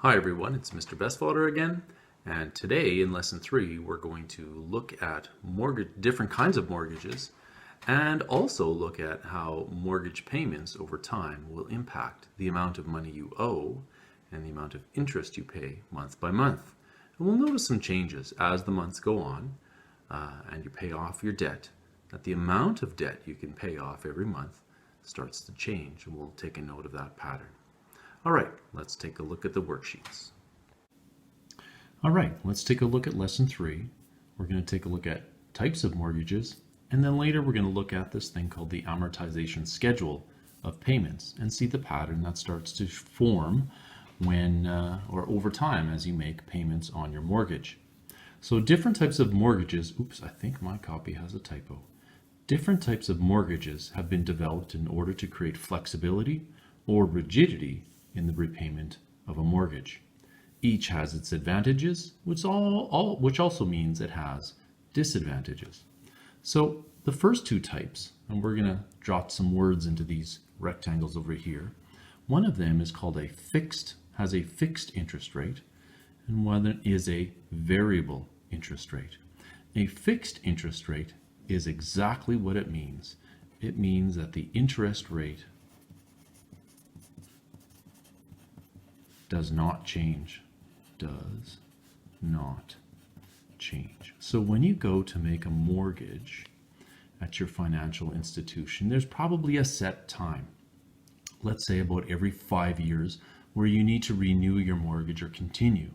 Hi everyone, it's Mr. Bestvalder again, and today in lesson 3 we're going to look at different kinds of mortgages and also look at how mortgage payments over time will impact the amount of money you owe and the amount of interest you pay month by month. And we'll notice some changes as the months go on and you pay off your debt, that the amount of debt you can pay off every month starts to change, and we'll take a note of that pattern. All right, let's take a look at the worksheets. All right, let's take a look at lesson 3. We're going to take a look at types of mortgages, and then later we're going to look at this thing called the amortization schedule of payments and see the pattern that starts to form when or over time as you make payments on your mortgage. So different types of mortgages, oops, I think my copy has a typo. Different types of mortgages have been developed in order to create flexibility or rigidity in the repayment of a mortgage. Each has its advantages, which also means it has disadvantages. So the first two types, and we're going to drop some words into these rectangles over here. One of them is called has a fixed interest rate, and one is a variable interest rate. A fixed interest rate is exactly what it means. It means that the interest rate does not change. Does not change. So when you go to make a mortgage at your financial institution, there's probably a set time. Let's say about every 5 years where you need to renew your mortgage or continue.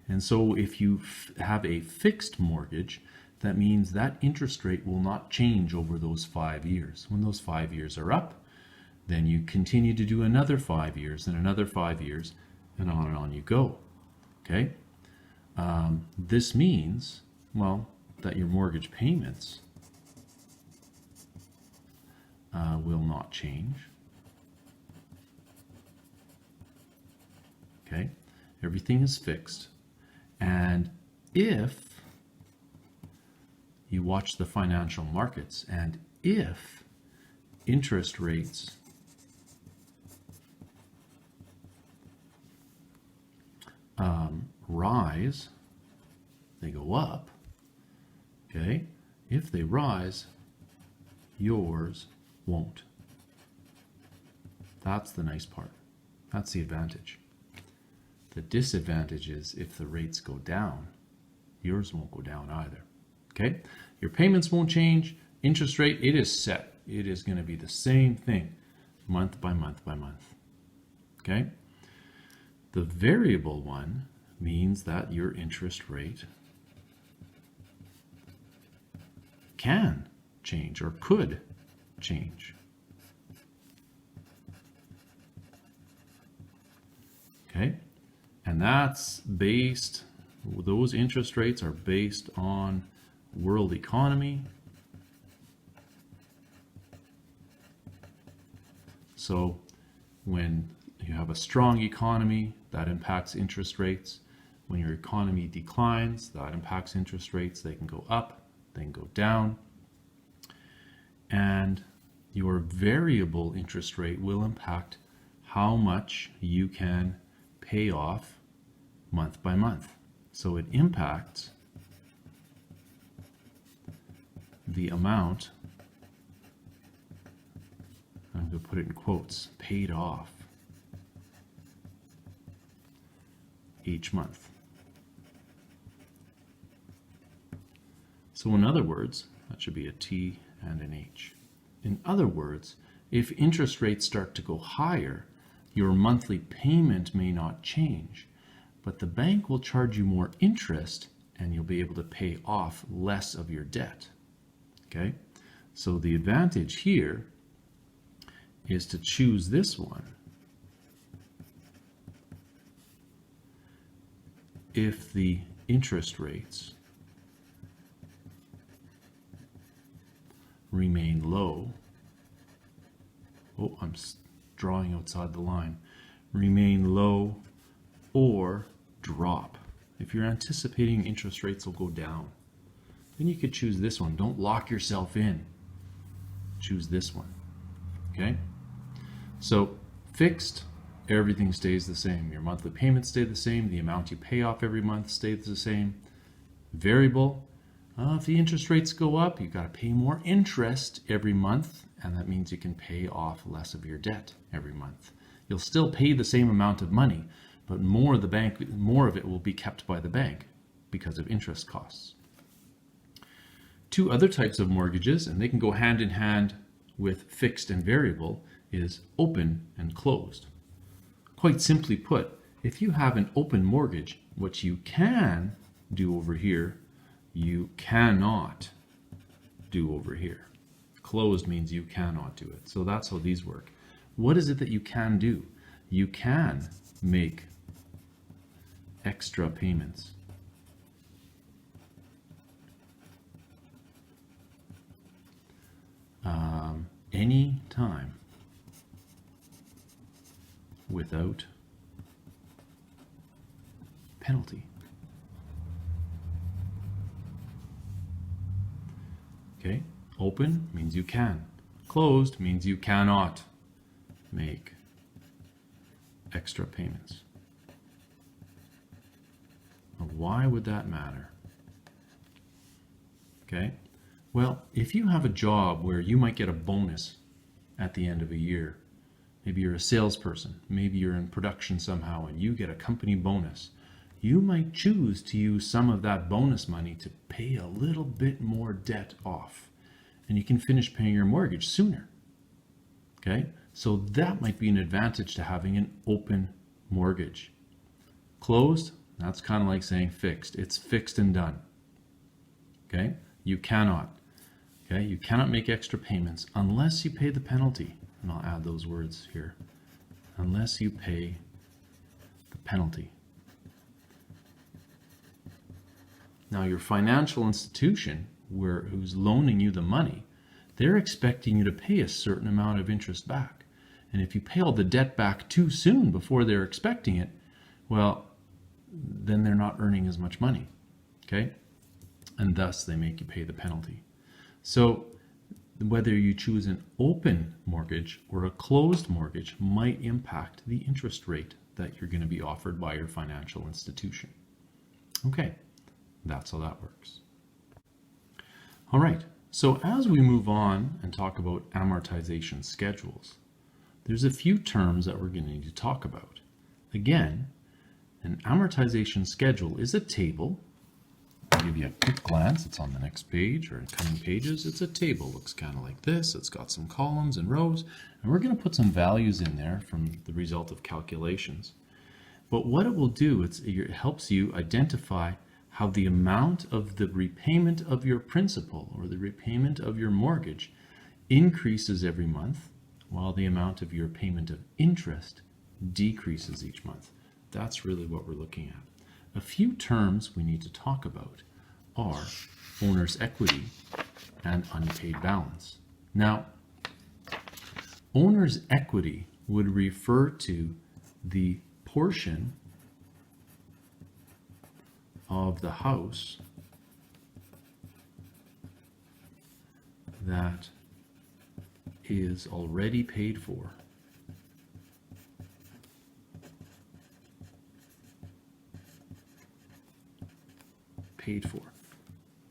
And so if you have a fixed mortgage, that means that interest rate will not change over those 5 years. When those 5 years are up, then you continue to do another 5 years and another 5 years, and on you go. Okay? This means, well, that your mortgage payments will not change. Okay? Everything is fixed. And if you watch the financial markets, and if interest rates rise, they go up. Okay? If they rise, yours won't. That's the nice part. That's the advantage. The disadvantage is if the rates go down, yours won't go down either. Okay? Your payments won't change. Interest rate, it is set. It is going to be the same thing month by month by month. Okay? The variable one means that your interest rate can change or could change. Okay? And that's based, those interest rates are based on world economy. So when you have a strong economy, that impacts interest rates. When your economy declines, that impacts interest rates. They can go up, they can go down. And your variable interest rate will impact how much you can pay off month by month. So it impacts the amount, I'm going to put it in quotes, paid off each month. So in other words, that should be a T and an H. In other words, if interest rates start to go higher, your monthly payment may not change, but the bank will charge you more interest and you'll be able to pay off less of your debt. Okay? So the advantage here is to choose this one if the interest rates remain low. Oh, I'm drawing outside the line. Remain low or drop. If you're anticipating interest rates will go down, then you could choose this one. Don't lock yourself in. Choose this one. Okay? So fixed everything stays the same. Your monthly payments stay the same. The amount you pay off every month stays the same. Variable, if the interest rates go up, you've got to pay more interest every month, and that means you can pay off less of your debt every month. You'll still pay the same amount of money, but more of it will be kept by the bank because of interest costs. Two other types of mortgages, and they can go hand in hand with fixed and variable, is open and closed. Quite simply put, if you have an open mortgage, what you can do over here, you cannot do over here. Closed means you cannot do it. So that's how these work. What is it that you can do? You can make extra payments. Any time without penalty. Okay, open means you can. Closed means you cannot make extra payments. Now, why would that matter? Okay, well, if you have a job where you might get a bonus at the end of a year, maybe you're a salesperson, maybe you're in production somehow and you get a company bonus, you might choose to use some of that bonus money to pay a little bit more debt off, and you can finish paying your mortgage sooner. Okay, so that might be an advantage to having an open mortgage. Closed, that's kind of like saying fixed. It's fixed and done. Okay, you cannot. Okay, you cannot make extra payments unless you pay the penalty. And I'll add those words here. Unless you pay the penalty. Now, your financial institution who's loaning you the money, they're expecting you to pay a certain amount of interest back. And if you pay all the debt back too soon before they're expecting it, well, then they're not earning as much money. Okay? And thus they make you pay the penalty. So whether you choose an open mortgage or a closed mortgage might impact the interest rate that you're going to be offered by your financial institution. Okay, that's how that works. All right, so as we move on and talk about amortization schedules, there's a few terms that we're going to need to talk about. Again, an amortization schedule is a table. I'll give you a quick glance. It's on the next page or in coming pages. It's a table. Looks kind of like this. It's got some columns and rows, and we're going to put some values in there from the result of calculations. But what it will do, it helps you identify how the amount of the repayment of your principal or the repayment of your mortgage increases every month, while the amount of your payment of interest decreases each month. That's really what we're looking at. A few terms we need to talk about are owner's equity and unpaid balance. Now, owner's equity would refer to the portion of the house that is already paid for.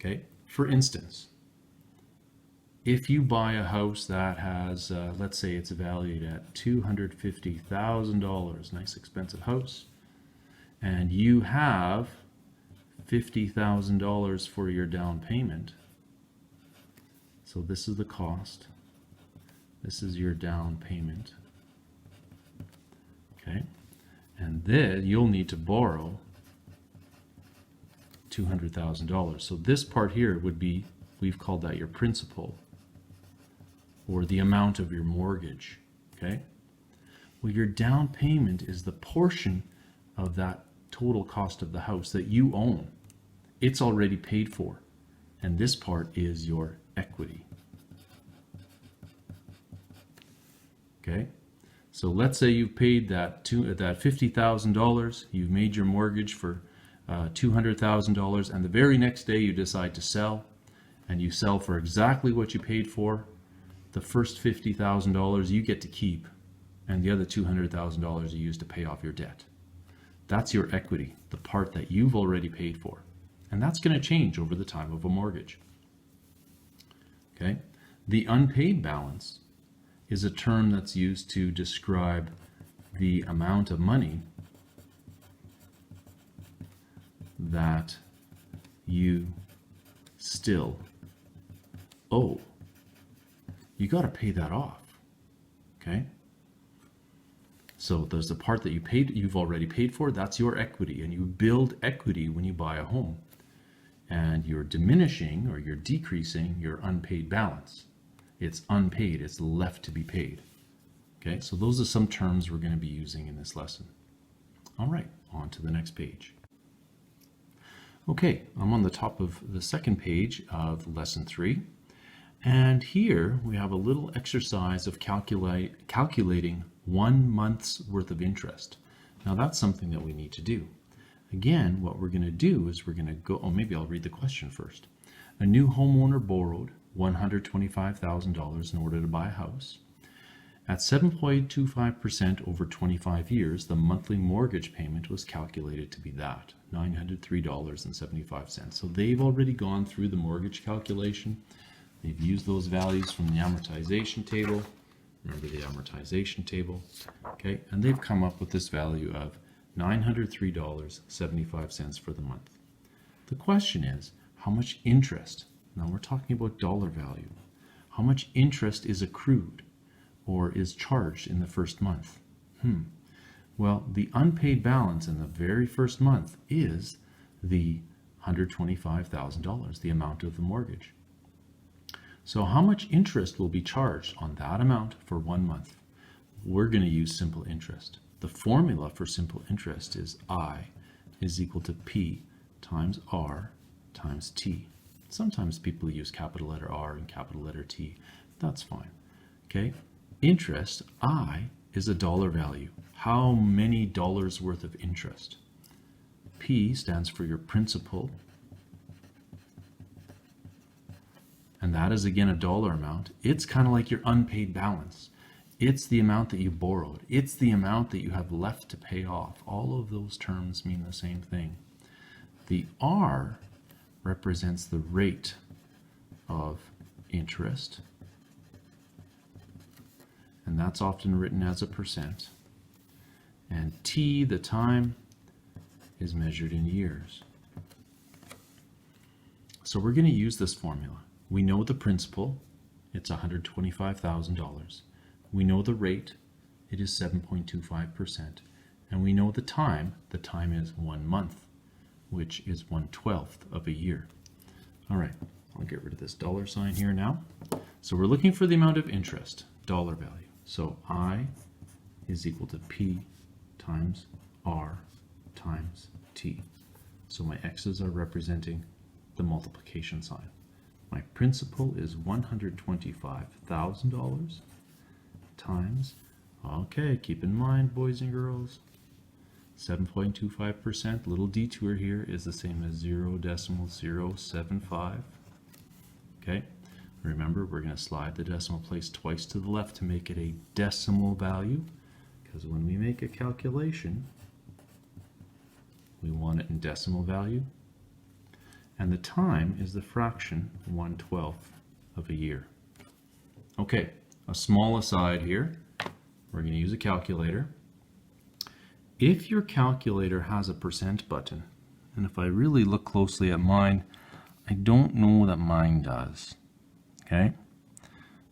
Okay, for instance, if you buy a house that has, let's say it's valued at $250,000, nice expensive house, and you have $50,000 for your down payment. So this is the cost. This is your down payment. Okay, and then you'll need to borrow $200,000. So this part here would be, we've called that your principal, or the amount of your mortgage. Okay, well, your down payment is the portion of that total cost of the house that you own. It's already paid for, and this part is your equity. Okay, so let's say you've paid that $50,000. You've made your mortgage for $200,000, and the very next day you decide to sell, and you sell for exactly what you paid for. The first $50,000 you get to keep. and the other $200,000 you use to pay off your debt. That's your equity, the part that you've already paid for. And that's going to change over the time of a mortgage. Okay? The unpaid balance is a term that's used to describe the amount of money that you still owe. You got to pay that off. Okay? So there's the part that you've already paid for, that's your equity, and you build equity when you buy a home. And you're diminishing or you're decreasing your unpaid balance. It's unpaid, it's left to be paid. Okay, so those are some terms we're going to be using in this lesson. All right, on to the next page. Okay, I'm on the top of the second page of lesson 3. And here we have a little exercise of calculating 1 month's worth of interest. Now that's something that we need to do. Again, what we're going to do is we're going to go, maybe I'll read the question first. A new homeowner borrowed $125,000 in order to buy a house. At 7.25% over 25 years, the monthly mortgage payment was calculated to be that, $903.75. So they've already gone through the mortgage calculation. They've used those values from the amortization table. Remember the amortization table, okay? And they've come up with this value of $903.75 for the month. The question is, how much interest? Now we're talking about dollar value. How much interest is accrued or is charged in the first month? Well, the unpaid balance in the very first month is the $125,000, the amount of the mortgage. So how much interest will be charged on that amount for 1 month? We're going to use simple interest. The formula for simple interest is I is equal to P times R times T. Sometimes people use capital letter R and capital letter T. That's fine. Okay? Interest, I, is a dollar value. How many dollars worth of interest? P stands for your principal. And that is again a dollar amount. It's kind of like your unpaid balance. It's the amount that you borrowed. It's the amount that you have left to pay off. All of those terms mean the same thing. The R represents the rate of interest. And that's often written as a percent. And T, the time, is measured in years. So we're going to use this formula. We know the principal, it's $125,000. We know the rate, it is 7.25%. And we know the time is 1 month, which is 1/12 of a year. All right, I'll get rid of this dollar sign here now. So we're looking for the amount of interest, dollar value. So I is equal to P times R times T. So my X's are representing the multiplication sign. My principal is $125,000 times, okay, keep in mind, boys and girls, 7.25%, little detour here, is the same as 0.075. Okay, remember we're going to slide the decimal place twice to the left to make it a decimal value, because when we make a calculation, we want it in decimal value. And the time is the fraction 1/12 of a year. Okay, a small aside here. We're going to use a calculator. If your calculator has a percent button, and if I really look closely at mine, I don't know that mine does. Okay,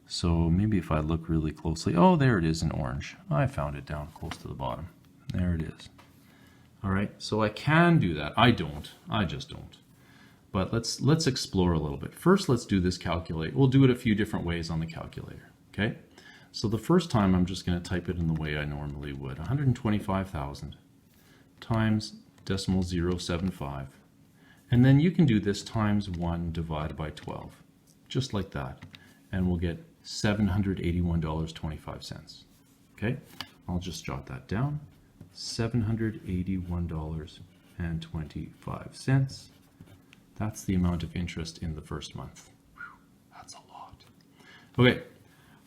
so maybe if I look really closely, oh, there it is in orange. I found it down close to the bottom. There it is. All right, so I can do that. I just don't. But let's explore a little bit. First, let's do this calculate. We'll do it a few different ways on the calculator, okay? So the first time I'm just going to type it in the way I normally would. 125,000 times decimal 0.75. And then you can do this times 1 divided by 12, just like that. And we'll get $781.25, okay? I'll just jot that down, $781.25. That's the amount of interest in the first month. Whew, that's a lot. Okay,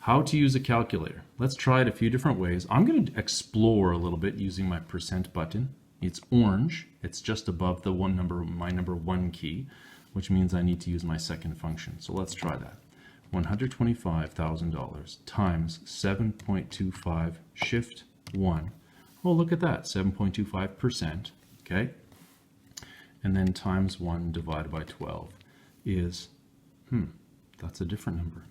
how to use a calculator. Let's try it a few different ways. I'm going to explore a little bit using my percent button. It's orange. It's just above the my number one key, which means I need to use my second function. So let's try that. $125,000 times 7.25 shift 1. Oh, look at that, 7.25%, okay? And then times 1 divided by 12 is, that's a different number.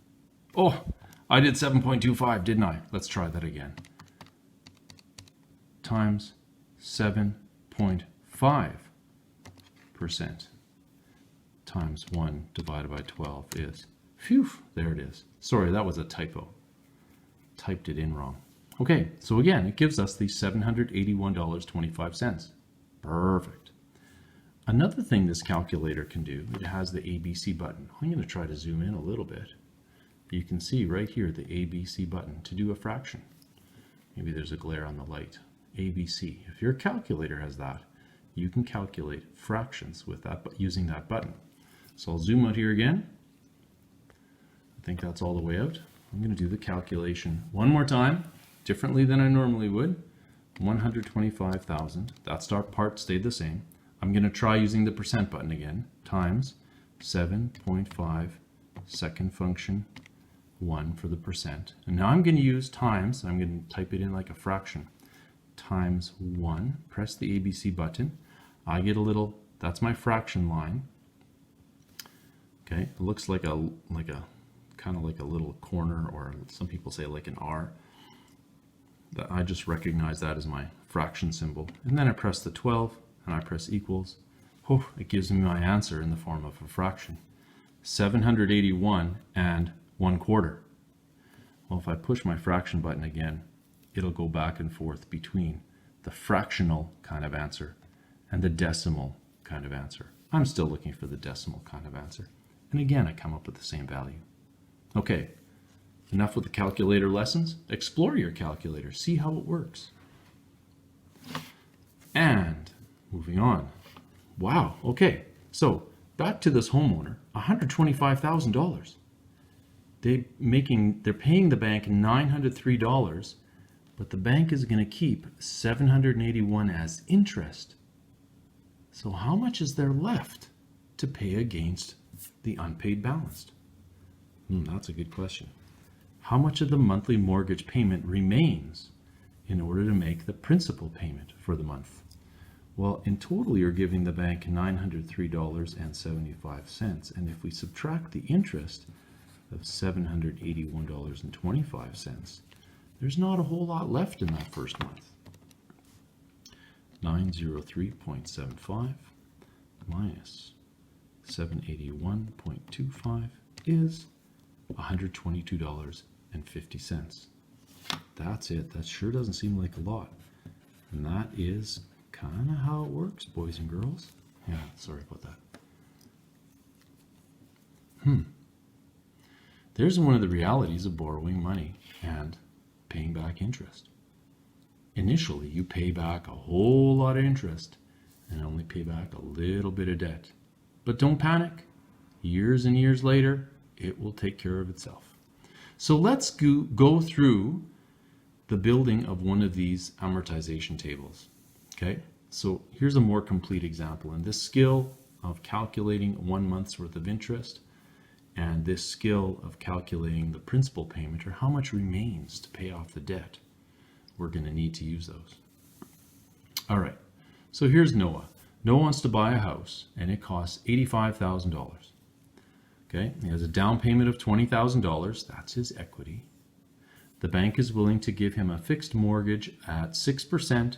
Oh, I did 7.25, didn't I? Let's try that again. Times 7.5% times 1 divided by 12 is, phew, there it is. Sorry, that was a typo. Typed it in wrong. Okay, so again, it gives us the $781.25. Perfect. Another thing this calculator can do, it has the ABC button. I'm going to try to zoom in a little bit. You can see right here the ABC button to do a fraction. Maybe there's a glare on the light. ABC. If your calculator has that, you can calculate fractions with that, using that button. So I'll zoom out here again. I think that's all the way out. I'm going to do the calculation one more time, differently than I normally would. 125,000. That start part stayed the same. I'm going to try using the percent button again, times 7.5 second function 1 for the percent. And now I'm going to use times, I'm going to type it in like a fraction, times 1. Press the ABC button. I get a little, that's my fraction line. Okay, it looks like a kind of like a little corner, or some people say like an R. That I just recognize that as my fraction symbol. And then I press the 12 and I press equals. Oh, it gives me my answer in the form of a fraction. 781 and 1/4. Well, if I push my fraction button again, it'll go back and forth between the fractional kind of answer and the decimal kind of answer. I'm still looking for the decimal kind of answer. And again, I come up with the same value. Okay, enough with the calculator lessons. Explore your calculator, see how it works. And moving on. Wow, okay, so back to this homeowner, $125,000. They're paying the bank $903, but the bank is going to keep $781 as interest. So how much is there left to pay against the unpaid balance? That's a good question. How much of the monthly mortgage payment remains in order to make the principal payment for the month? Well, in total, you're giving the bank $903.75. And if we subtract the interest of $781.25, there's not a whole lot left in that first month. 903.75 minus 781.25 is $122.50. That's it. That sure doesn't seem like a lot. And that is kind of how it works, boys and girls. Yeah, sorry about that. There's one of the realities of borrowing money and paying back interest. Initially, you pay back a whole lot of interest and only pay back a little bit of debt. But don't panic. Years and years later, it will take care of itself. So let's go through the building of one of these amortization tables. Okay, so here's a more complete example. And this skill of calculating 1 month's worth of interest and this skill of calculating the principal payment, or how much remains to pay off the debt, we're going to need to use those. All right, so here's Noah. Noah wants to buy a house and it costs $85,000. Okay, he has a down payment of $20,000. That's his equity. The bank is willing to give him a fixed mortgage at 6%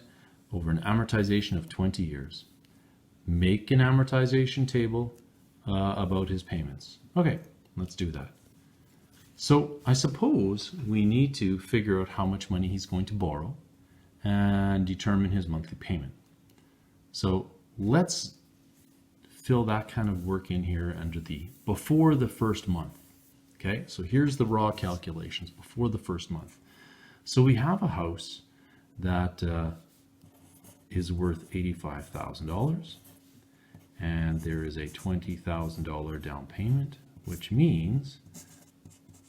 over an amortization of 20 years. Make an amortization table about his payments. Okay, let's do that. So I suppose we need to figure out how much money he's going to borrow and determine his monthly payment. So let's fill that kind of work in here under the before the first month. Okay, so here's the raw calculations before the first month. So we have a house that is worth $85,000, and there is a $20,000 down payment, which means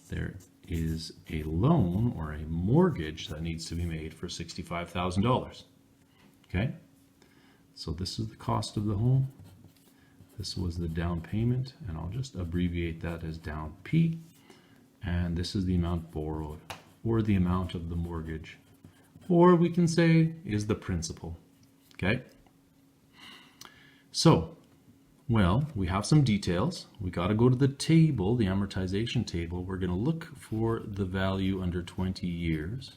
there is a loan or a mortgage that needs to be made for $65,000. Okay, so this is the cost of the home. This was the down payment, and I'll just abbreviate that as down P. And this is the amount borrowed, or the amount of the mortgage, or we can say is the principal. Okay, so, well, we have some details. We got to go to the table, the amortization table. We're going to look for the value under 20 years,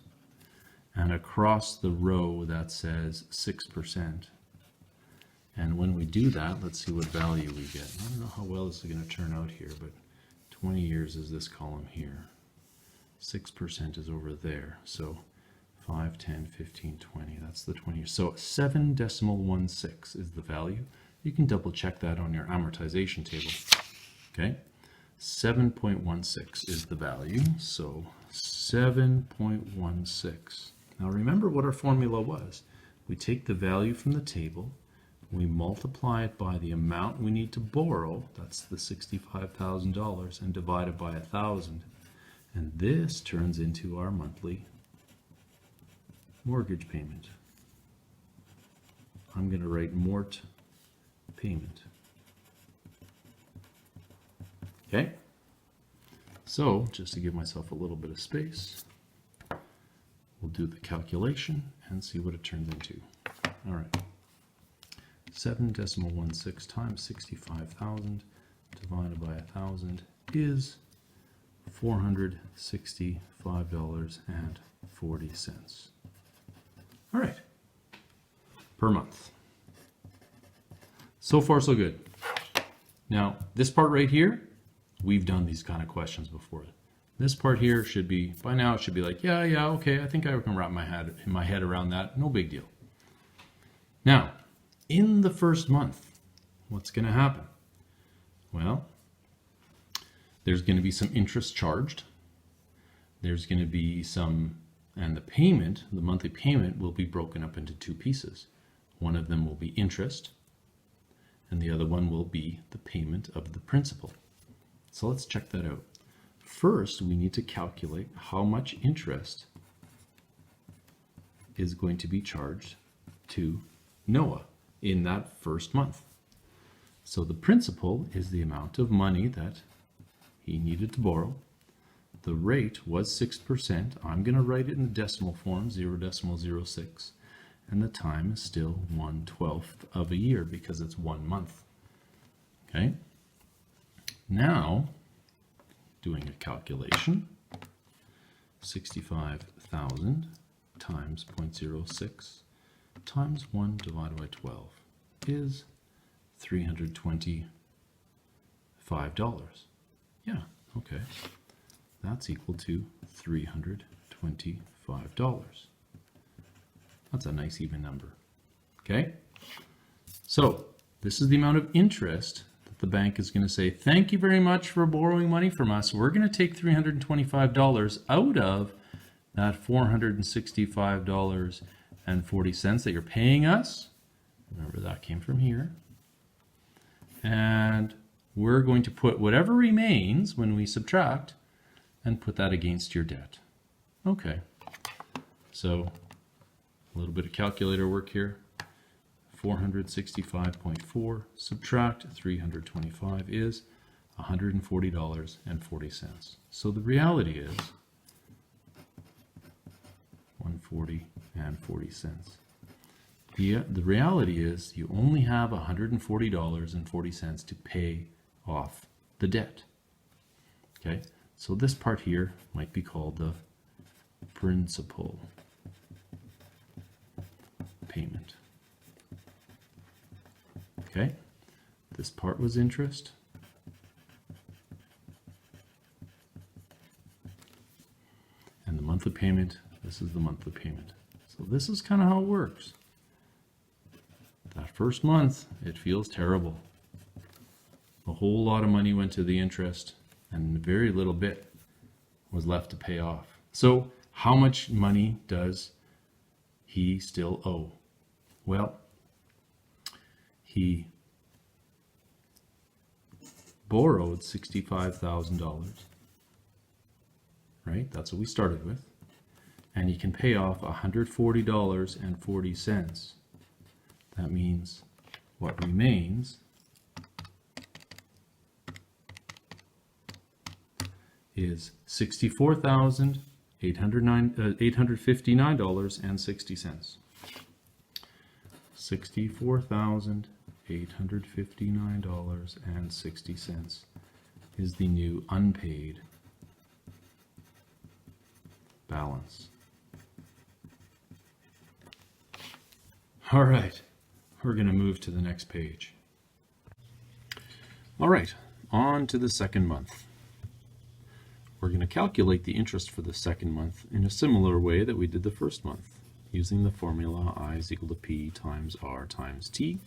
and across the row that says 6%. And when we do that, let's see what value we get. I don't know how well this is going to turn out here, but 20 years is this column here. 6% is over there. So 5, 10, 15, 20, that's the 20 years. So 7.16 is the value. You can double check that on your amortization table. Okay, 7.16 is the value. So 7.16. Now remember what our formula was. We take the value from the table, we multiply it by the amount we need to borrow, that's the $65,000, and divide it by 1,000. And this turns into our monthly mortgage payment. I'm going to write mort payment. Okay? So, just to give myself a little bit of space, we'll do the calculation and see what it turns into. All right. 7.16 times 65,000 divided by 1,000 is $465.40. All right, per month. So far, so good. Now, this part right here, we've done these kind of questions before. This part here should be, by now, it should be like, yeah, okay, I think I can wrap my head around that. No big deal. Now, in the first month, what's going to happen? Well, there's going to be some interest charged. There's going to be some, and the payment, the monthly payment will be broken up into two pieces. One of them will be interest, and the other one will be the payment of the principal. So let's check that out. First, we need to calculate how much interest is going to be charged to Noah in that first month. So the principal is the amount of money that he needed to borrow. The rate was 6%. I'm going to write it in the decimal form, 0.06. And the time is still 1/12 of a year because it's 1 month. Okay. Now, doing a calculation, 65,000 times 0.06 times 1 divided by 12 is $325. Yeah, okay. That's equal to $325. That's a nice even number. Okay? So, this is the amount of interest that the bank is going to say, thank you very much for borrowing money from us. We're going to take $325 out of that $465.40 that you're paying us. Remember, that came from here. And we're going to put whatever remains when we subtract and put that against your debt. Okay. So, a little bit of calculator work here. 465.4 subtract 325 is $140.40. So the reality is 140.40. The reality is you only have $140.40 to pay off the debt. Okay, so this part here might be called the principal payment. Okay, this part was interest. And the monthly payment, this is the monthly payment. So this is kind of how it works. That first month, it feels terrible. A whole lot of money went to the interest and very little bit was left to pay off. So how much money does he still owe? Well, he borrowed $65,000, right? That's what we started with. And you can pay off $140.40. That means what remains is $64,859.60. $64,859.60 is the new unpaid balance. All right, we're going to move to the next page. All right, on to the second month. We're going to calculate the interest for the second month in a similar way that we did the first month, using the formula I is equal to P times R times T.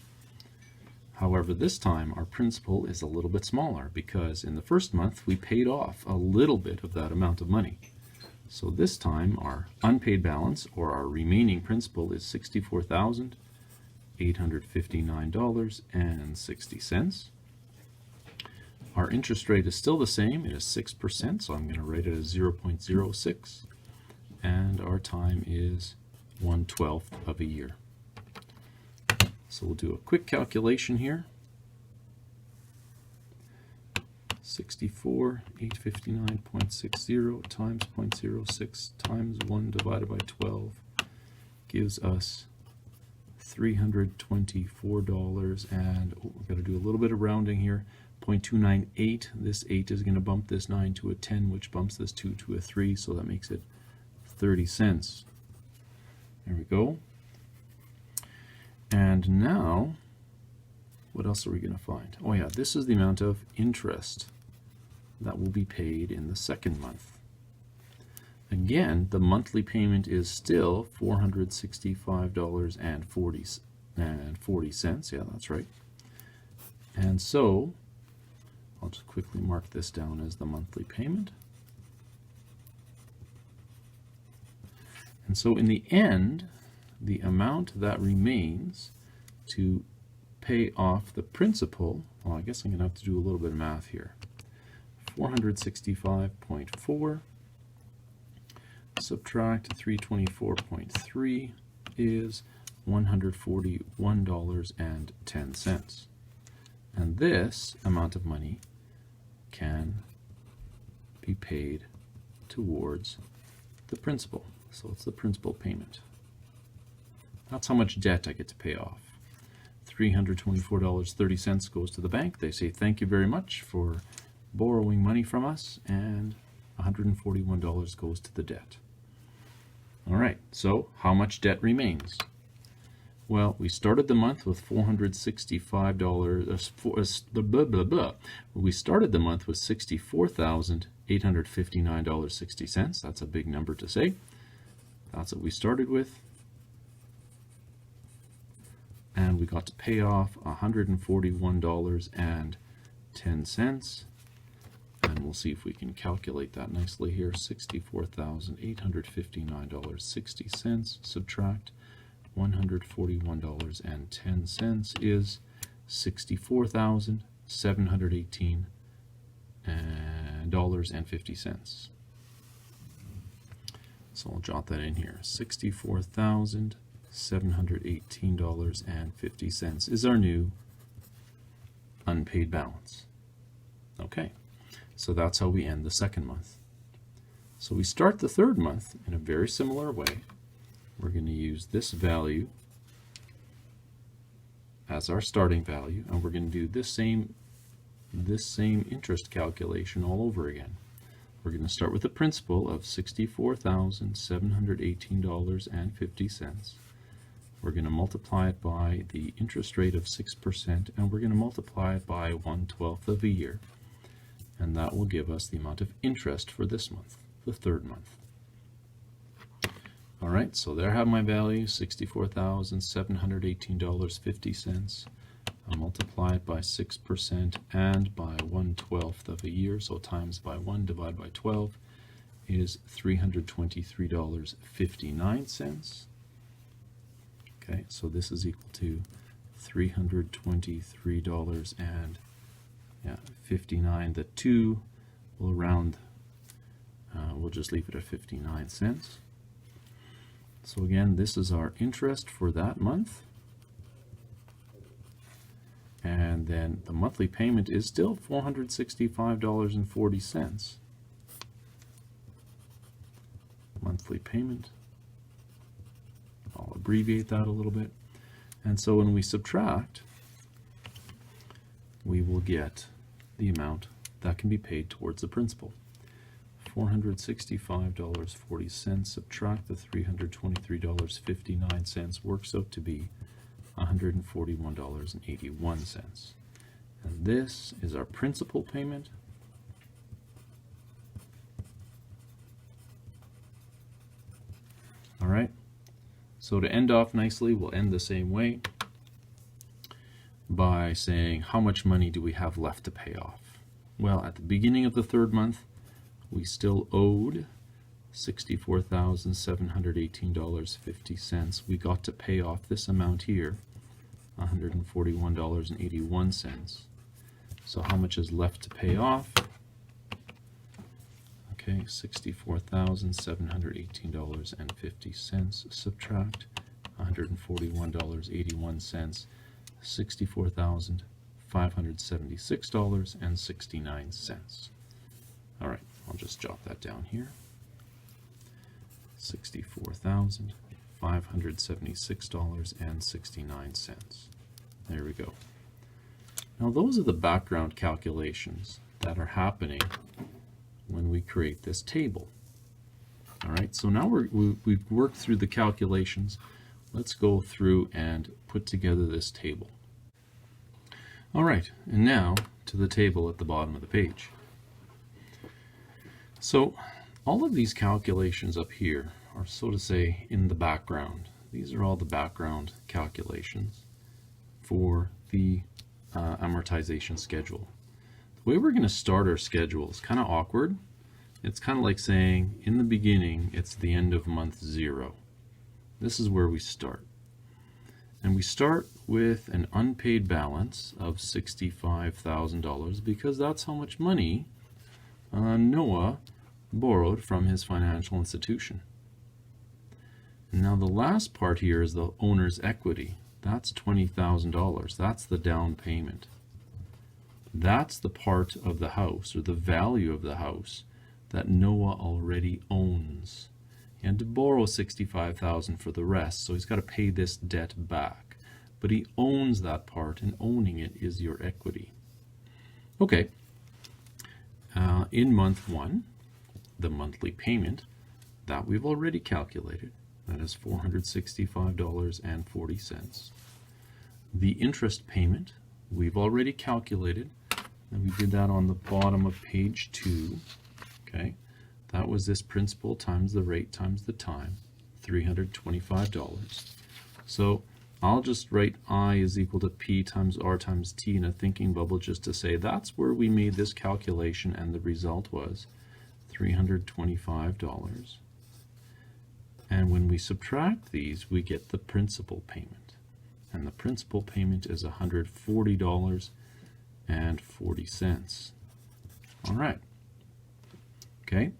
However, this time our principal is a little bit smaller because in the first month we paid off a little bit of that amount of money. So this time our unpaid balance, or our remaining principal, is $64,859.60. Our interest rate is still the same. It is 6%, so I'm going to write it as 0.06. And our time is 1/12 of a year. So we'll do a quick calculation here. 64,859.60 times 0.06 times 1 divided by 12 gives us $324, and we're going to do a little bit of rounding here. 0.298. This 8 is going to bump this 9 to a 10, which bumps this 2 to a 3, so that makes it 30 cents. There we go. And now, what else are we going to find? Oh yeah, this is the amount of interest that will be paid in the second month. Again, the monthly payment is still $465.40. Yeah, that's right. And so I'll just quickly mark this down as the monthly payment. And so in the end, the amount that remains to pay off the principal, well, I guess I'm going to have to do a little bit of math here. 465.4 subtract 324.3 is $141.10. And this amount of money can be paid towards the principal. So it's the principal payment. That's how much debt I get to pay off. $324.30 goes to the bank. They say thank you very much for borrowing money from us, and $141 goes to the debt. All right, so how much debt remains? Well, we started the month with $465. We started the month with $64,859.60. That's a big number to say. That's what we started with. And we got to pay off $141.10. And we'll see if we can calculate that nicely here. $64,859.60 subtract $141.10 is $64,718.50. So I'll jot that in here. $64,718.50 is our new unpaid balance. Okay, so that's how we end the second month. So we start the third month in a very similar way. We're going to use this value as our starting value, and we're going to do this same interest calculation all over again. We're going to start with a principal of $64,718.50. We're going to multiply it by the interest rate of 6%, and we're going to multiply it by 1/12 of a year. And that will give us the amount of interest for this month, the third month. All right, so there I have my value, $64,718.50. I'll multiply it by 6% and by 1/12 of a year, so times by 1 divided by 12 is $323.59. Okay, so this is equal to $323.59. The 2 will round We'll just leave it at 59 cents. So again, this is our interest for that month. And then the monthly payment is still $465.40. Monthly payment. I'll abbreviate that a little bit. And so when we subtract, we will get the amount that can be paid towards the principal. $465.40 subtract the $323.59 works out to be $141.81. And this is our principal payment. All right. So to end off nicely, we'll end the same way by saying how much money do we have left to pay off? Well, at the beginning of the third month, we still owed $64,718.50. We got to pay off this amount here, $141.81. So how much is left to pay off? Okay, $64,718.50 subtract $141.81, $64,576.69. All right, I'll just jot that down here. $64,576.69. There we go. Now those are the background calculations that are happening when we create this table. All right, so now we've worked through the calculations. Let's go through and put together this table. All right, and now to the table at the bottom of the page. So all of these calculations up here are, so to say, in the background. These are all the background calculations for the amortization schedule. The way we're going to start our schedule is kind of awkward. It's kind of like saying in the beginning it's the end of month 0. This is where we start. And we start with an unpaid balance of $65,000 because that's how much money Noah borrowed from his financial institution. And now the last part here is the owner's equity. That's $20,000. That's the down payment. That's the part of the house, or the value of the house, that Noah already owns. He had to borrow $65,000 for the rest, so he's got to pay this debt back. But he owns that part, and owning it is your equity. Okay. In month 1, the monthly payment that we've already calculated, that is $465.40. The interest payment we've already calculated, and we did that on the bottom of page 2. Okay, that was this principal times the rate times the time, $325. So I'll just write I is equal to P times R times T in a thinking bubble just to say that's where we made this calculation, and the result was $325. And when we subtract these, we get the principal payment. And the principal payment is $140.40. All right. Okay.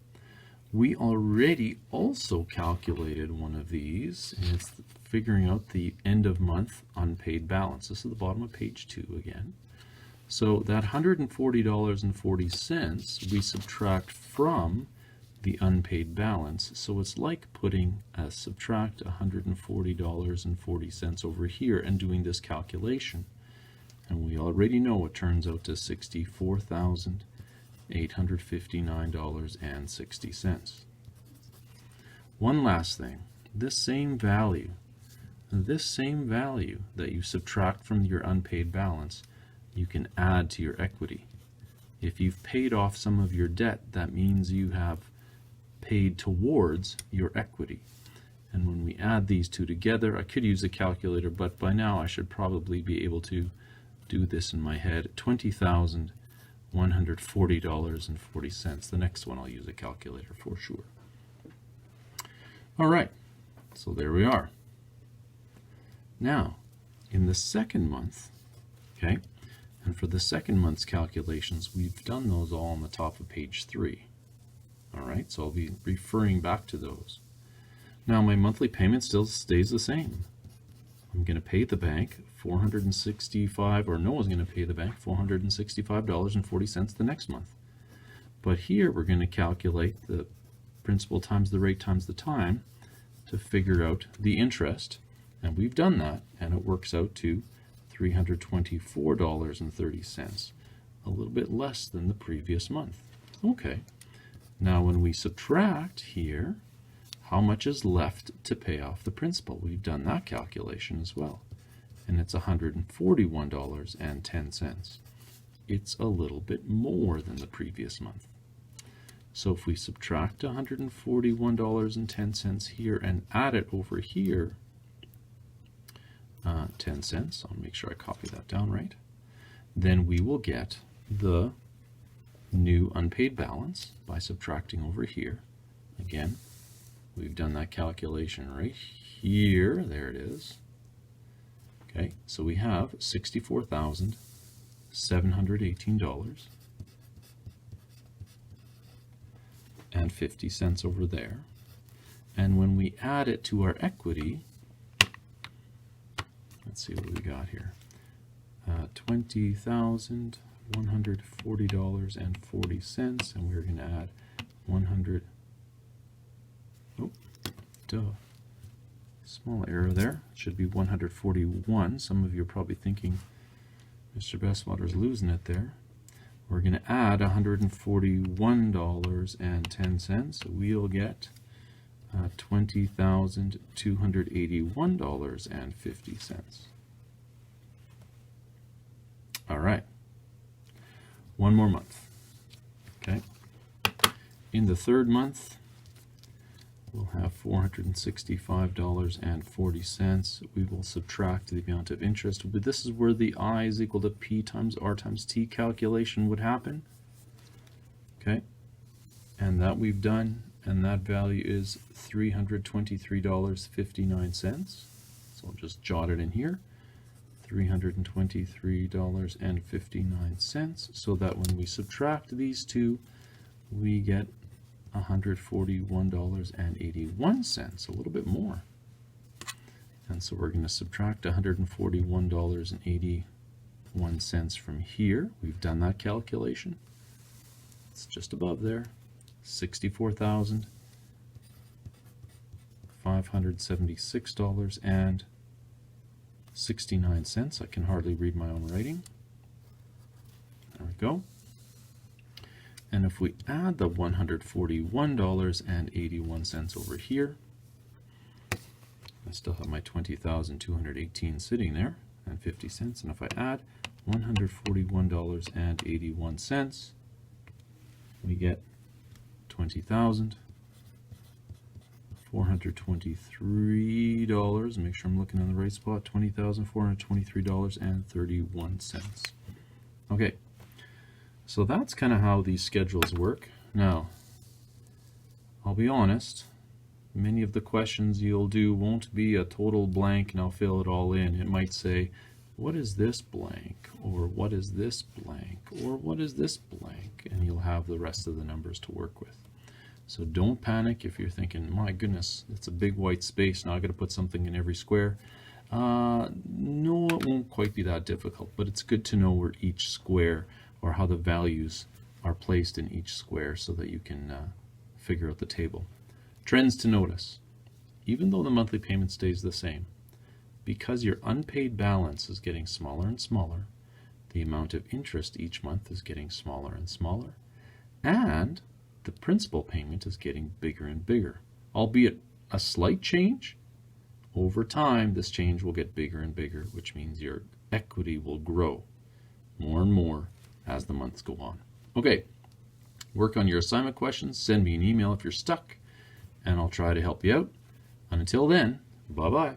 We already also calculated one of these, and it's figuring out the end of month unpaid balance. This is the bottom of page 2 again. So that $140.40 we subtract from the unpaid balance. So it's like putting subtract $140.40 over here and doing this calculation. And we already know it turns out to $64,859.60. One last thing, this same value that you subtract from your unpaid balance, you can add to your equity. If you've paid off some of your debt, that means you have paid towards your equity. And when we add these two together, I could use a calculator, but by now I should probably be able to do this in my head. $20,140.40. The next one I'll use a calculator for sure. All right, so there we are. Now, in the second month, okay, and for the second month's calculations, we've done those all on the top of page 3. All right, so I'll be referring back to those. Now my monthly payment still stays the same. I'm going to pay the bank $465, or Noah's going to pay the bank $465.40 the next month. But here we're going to calculate the principal times the rate times the time to figure out the interest. And we've done that, and it works out to $324.30, a little bit less than the previous month. Okay, now when we subtract here, how much is left to pay off the principal? We've done that calculation as well, and it's $141.10. It's a little bit more than the previous month. So if we subtract $141.10 here and add it over here, 10 cents, I'll make sure I copy that down right, then we will get the new unpaid balance by subtracting over here. Again, we've done that calculation right here. There it is. Okay, so we have $64,718.50 over there. And when we add it to our equity, let's see what we got here. $20,140.40, and we're going to add 100. Oh, duh. Small error there. It should be 141. Some of you are probably thinking Mr. Bestwater's losing it there. We're going to add $141.10. We'll get $20,281.50. All right. One more month. Okay. In the third month, we'll have $465.40. We will subtract the amount of interest. But this is where the I is equal to P times R times T calculation would happen. Okay. And that we've done. And that value is $323.59. So I'll just jot it in here. $323.59, so that when we subtract these two, we get $141.81, a little bit more. And so we're going to subtract $141.81 from here. We've done that calculation. It's just above there. $64,576.69. I can hardly read my own writing. There we go. And if we add the $141.81 over here, I still have my $20,218 sitting there and 50 cents. And if I add $141.81, we get $20,423. Make sure I'm looking in the right spot. $20,423.31. Okay, so that's kind of how these schedules work. Now, I'll be honest, many of the questions you'll do won't be a total blank and I'll fill it all in. It might say, what is this blank? Or what is this blank? Or what is this blank? And you'll have the rest of the numbers to work with. So don't panic if you're thinking, my goodness, it's a big white space, now I've got to put something in every square. No, it won't quite be that difficult, but it's good to know where each square, or how the values are placed in each square, so that you can figure out the table. Trends to notice. Even though the monthly payment stays the same, because your unpaid balance is getting smaller and smaller, the amount of interest each month is getting smaller and smaller, and the principal payment is getting bigger and bigger. Albeit a slight change, over time this change will get bigger and bigger, which means your equity will grow more and more as the months go on. Okay, work on your assignment questions, send me an email if you're stuck, and I'll try to help you out. And until then, bye-bye.